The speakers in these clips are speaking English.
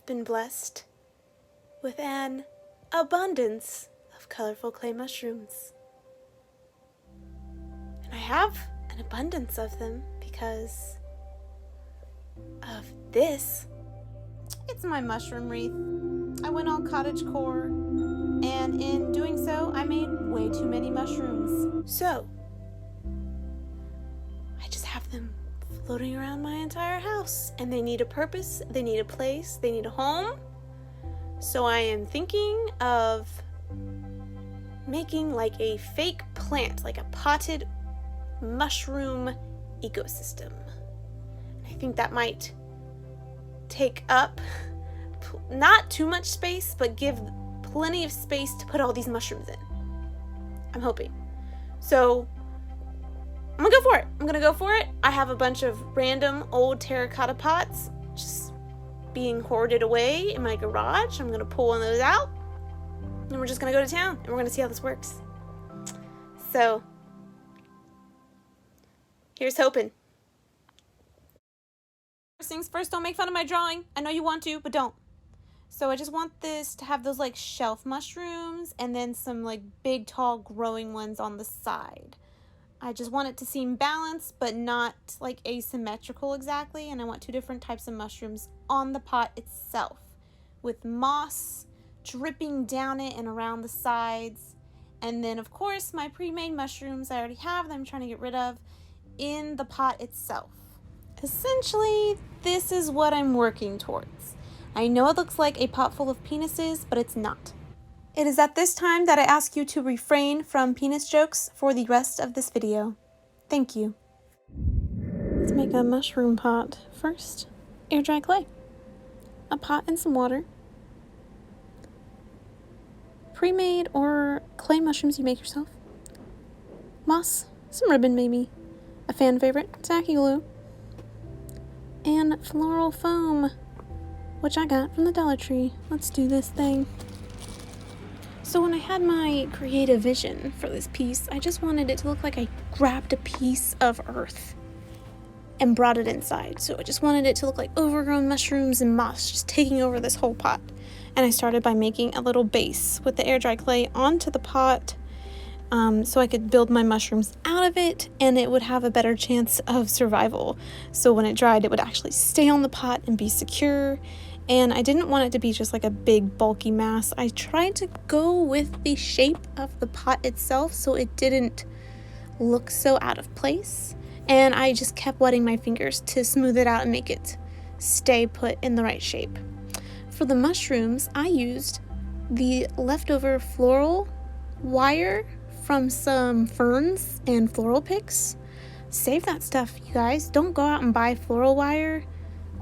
been blessed with an abundance of colorful clay mushrooms. And I have an abundance of them because of this. It's my mushroom wreath. I went all cottagecore, and in doing so, I made way too many mushrooms. So, I just have them floating around my entire house, and they need a purpose, they need a place, they need a home. So I am thinking of making like a fake plant, like a potted mushroom ecosystem. I think that might take up not too much space, but give plenty of space to put all these mushrooms in. I'm hoping. So I'm gonna go for it. I have a bunch of random old terracotta pots just being hoarded away in my garage. I'm gonna pull one of those out, and we're just gonna go to town, and we're gonna see how this works. So here's hoping. First things first, don't make fun of my drawing. I know you want to, but don't. So I just want this to have those like shelf mushrooms and then some like big tall growing ones on the side. I just want it to seem balanced but not like asymmetrical exactly, and I want two different types of mushrooms on the pot itself with moss dripping down it and around the sides, and then of course my pre-made mushrooms I already have that I'm trying to get rid of in the pot itself. Essentially, this is what I'm working towards. I know it looks like a pot full of penises, but it's not. It is at this time that I ask you to refrain from penis jokes for the rest of this video. Thank you. Let's make a mushroom pot. First, air dry clay. A pot and some water. Pre-made or clay mushrooms you make yourself. Moss, some ribbon maybe. A fan favorite, tacky glue. And floral foam, which I got from the Dollar Tree. Let's do this thing. So when I had my creative vision for this piece, I just wanted it to look like I grabbed a piece of earth and brought it inside. So I just wanted it to look like overgrown mushrooms and moss just taking over this whole pot. And I started by making a little base with the air dry clay onto the pot, so I could build my mushrooms out of it and it would have a better chance of survival. So when it dried, it would actually stay on the pot and be secure. And I didn't want it to be just like a big bulky mass. I tried to go with the shape of the pot itself so it didn't look so out of place. And I just kept wetting my fingers to smooth it out and make it stay put in the right shape. For the mushrooms, I used the leftover floral wire from some ferns and floral picks. Save that stuff, you guys. Don't go out and buy floral wire.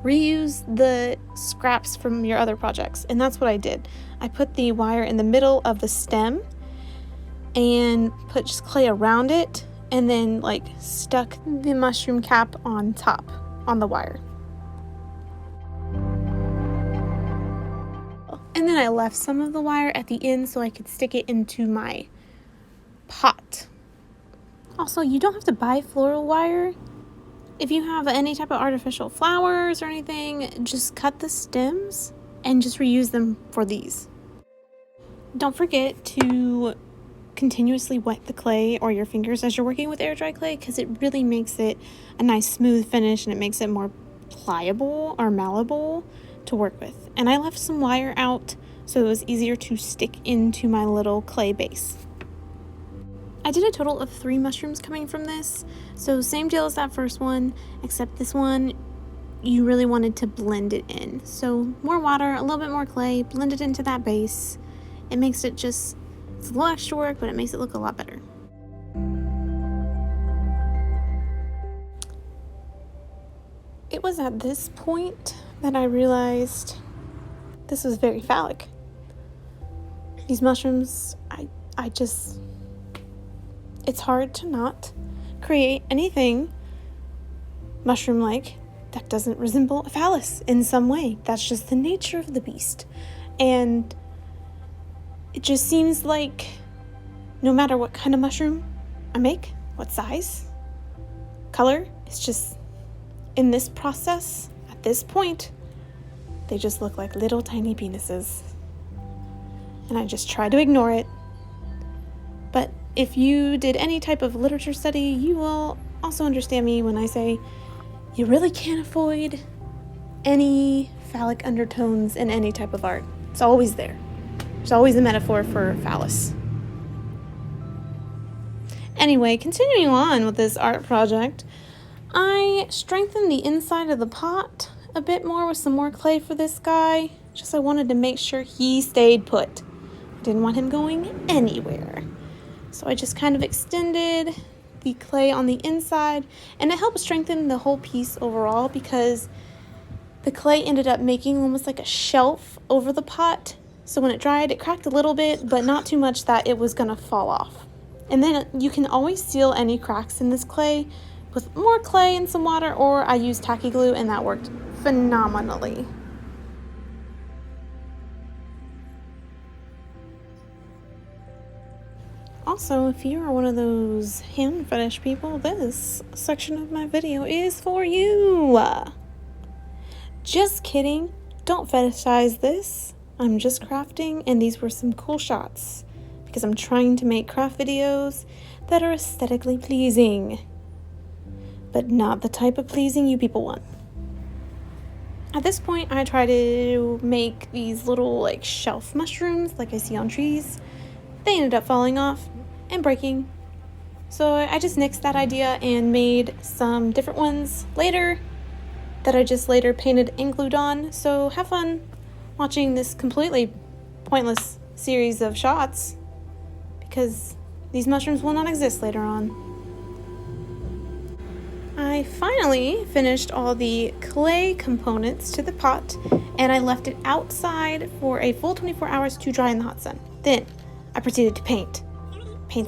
Reuse the scraps from your other projects. And that's what I did. I put the wire in the middle of the stem and put just clay around it and then like stuck the mushroom cap on top on the wire. And then I left some of the wire at the end so I could stick it into my pot. Also, you don't have to buy floral wire. If you have any type of artificial flowers or anything, just cut the stems and just reuse them for these. Don't forget to continuously wet the clay or your fingers as you're working with air dry clay, because it really makes it a nice smooth finish and it makes it more pliable or malleable to work with. And I left some wire out so it was easier to stick into my little clay base. I did a total of 3 mushrooms coming from this, so same deal as that first one, except this one you really wanted to blend it in. So more water, a little bit more clay, blend it into that base. It makes it just, it's a little extra work, but it makes it look a lot better. It was at this point that I realized this was very phallic. These mushrooms, I just, it's hard to not create anything mushroom-like that doesn't resemble a phallus in some way. That's just the nature of the beast. And it just seems like no matter what kind of mushroom I make, what size, color, it's just in this process, at this point, They just look like little tiny penises. And I just try to ignore it. But if you did any type of literature study, you will also understand me when I say you really can't avoid any phallic undertones in any type of art. It's always there. There's always a metaphor for phallus. Anyway, continuing on with this art project, I strengthened the inside of the pot a bit more with some more clay for this guy. Just I wanted to make sure he stayed put. I didn't want him going anywhere. So I just kind of extended the clay on the inside, and it helped strengthen the whole piece overall because the clay ended up making almost like a shelf over the pot. So when it dried, it cracked a little bit, but not too much that it was gonna fall off. And then you can always seal any cracks in this clay with more clay and some water, or I used tacky glue, and that worked phenomenally. Also, if you are one of those hand fetish people, this section of my video is for you. Just kidding. Don't fetishize this. I'm just crafting, and these were some cool shots because I'm trying to make craft videos that are aesthetically pleasing, but not the type of pleasing you people want. At this point, I try to make these little like shelf mushrooms like I see on trees. They ended up falling off and breaking. So I just nixed that idea and made some different ones later that I just later painted and glued on. So have fun watching this completely pointless series of shots because these mushrooms will not exist later on. I finally finished all the clay components to the pot, and I left it outside for a full 24 hours to dry in the hot sun. Then I proceeded to paint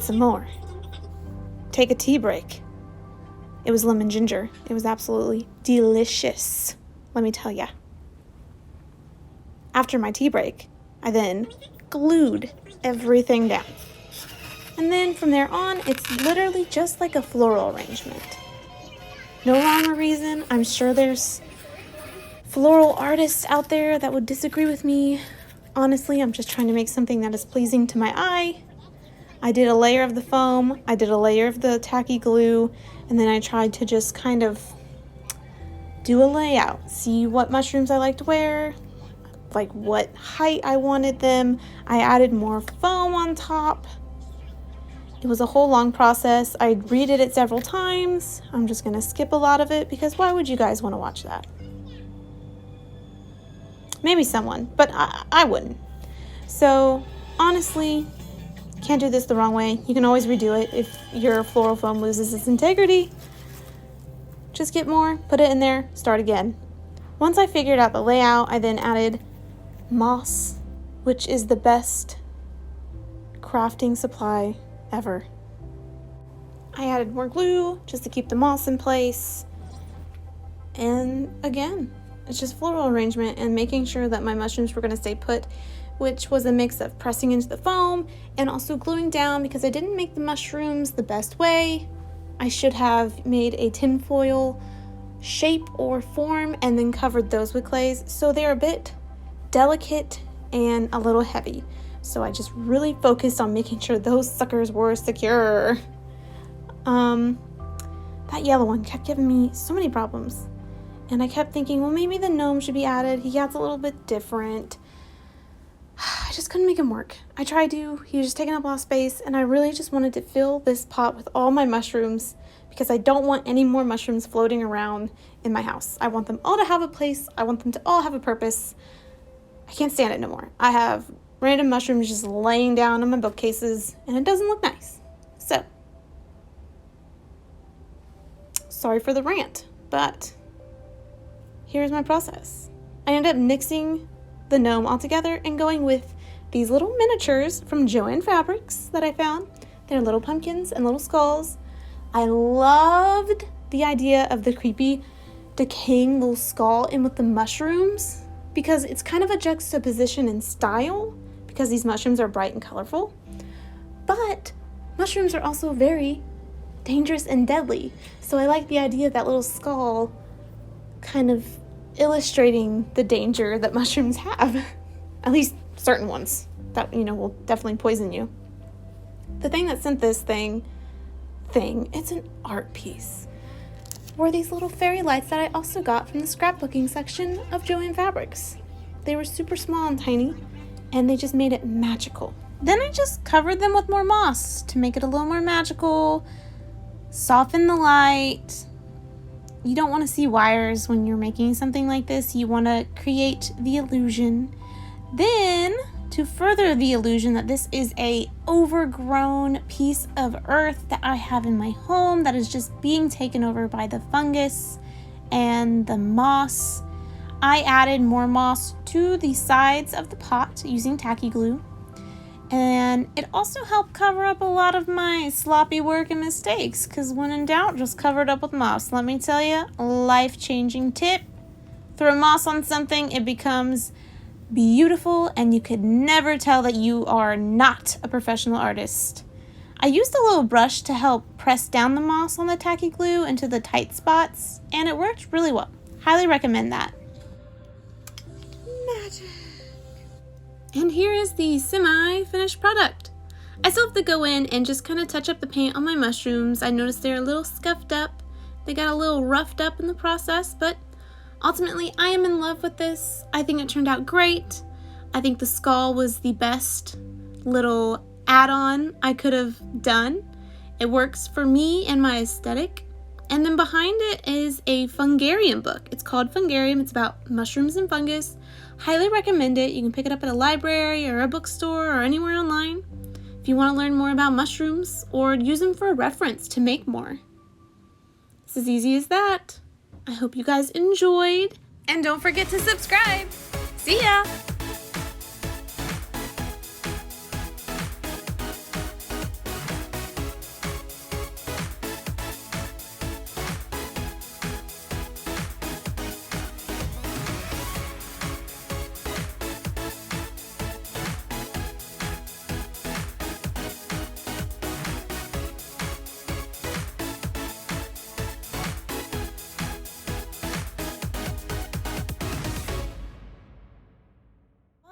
some more, take a tea break. It was lemon ginger. It was absolutely delicious, let me tell ya. After my tea break, I then glued everything down. And then from there on, it's literally just like a floral arrangement. No rhyme or reason. I'm sure there's floral artists out there that would disagree with me. Honestly, I'm just trying to make something that is pleasing to my eye. I did a layer of the foam, I did a layer of the tacky glue, and then I tried to just kind of do a layout, see what mushrooms I liked where, like what height I wanted them. I added more foam on top. It was a whole long process. I redid it several times. I'm just gonna skip a lot of it because why would you guys want to watch that? Maybe someone, but I wouldn't. So honestly, can't do this the wrong way. You can always redo it if your floral foam loses its integrity. Just get more, put it in there, start again. Once I figured out the layout, I then added moss, which is the best crafting supply ever. I added more glue just to keep the moss in place. And again, it's just floral arrangement and making sure that my mushrooms were going to stay put, which was a mix of pressing into the foam and also gluing down because I didn't make the mushrooms the best way. I should have made a tinfoil shape or form and then covered those with clays, so they're a bit delicate and a little heavy. So I just really focused on making sure those suckers were secure. That yellow one kept giving me so many problems. And I kept thinking, well, maybe the gnome should be added. He gets a little bit different. I just couldn't make him work. I tried to. He was just taking up a lot of space, and I really just wanted to fill this pot with all my mushrooms because I don't want any more mushrooms floating around in my house. I want them all to have a place. I want them to all have a purpose. I can't stand it no more. I have random mushrooms just laying down on my bookcases, and it doesn't look nice. So, sorry for the rant, but here's my process. I ended up nixing the gnome all together and going with these little miniatures from Joann fabrics that I found. They're little pumpkins and little skulls. I loved the idea of the creepy decaying little skull in with the mushrooms because it's kind of a juxtaposition in style because these mushrooms are bright and colorful. But mushrooms are also very dangerous and deadly. So I like the idea of that little skull kind of illustrating the danger that mushrooms have. At least certain ones that, will definitely poison you. The thing that sent this thing, it's an art piece, were these little fairy lights that I also got from the scrapbooking section of Joann Fabrics. They were super small and tiny, and they just made it magical. Then I just covered them with more moss to make it a little more magical, soften the light. You don't want to see wires when you're making something like this. You want to create the illusion. Then, to further the illusion that this is a overgrown piece of earth that I have in my home that is just being taken over by the fungus and the moss, I added more moss to the sides of the pot using tacky glue. And it also helped cover up a lot of my sloppy work and mistakes, because when in doubt, just cover it up with moss. Let me tell you, life-changing tip. Throw moss on something, it becomes beautiful, and you could never tell that you are not a professional artist. I used a little brush to help press down the moss on the tacky glue into the tight spots, and it worked really well. Highly recommend that. Magic. And here is the semi-finished product. I still have to go in and just kind of touch up the paint on my mushrooms. I noticed they're a little scuffed up. They got a little roughed up in the process, but ultimately I am in love with this. I think it turned out great. I think the skull was the best little add-on I could have done. It works for me and my aesthetic. And then behind it is a fungarium book. It's called Fungarium. It's about mushrooms and fungus. Highly recommend it. You can pick it up at a library or a bookstore or anywhere online if you want to learn more about mushrooms or use them for a reference to make more. It's as easy as that. I hope you guys enjoyed. And don't forget to subscribe. See ya!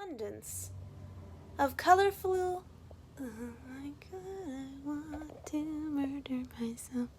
Abundance of colorful. Oh my God, I want to murder myself.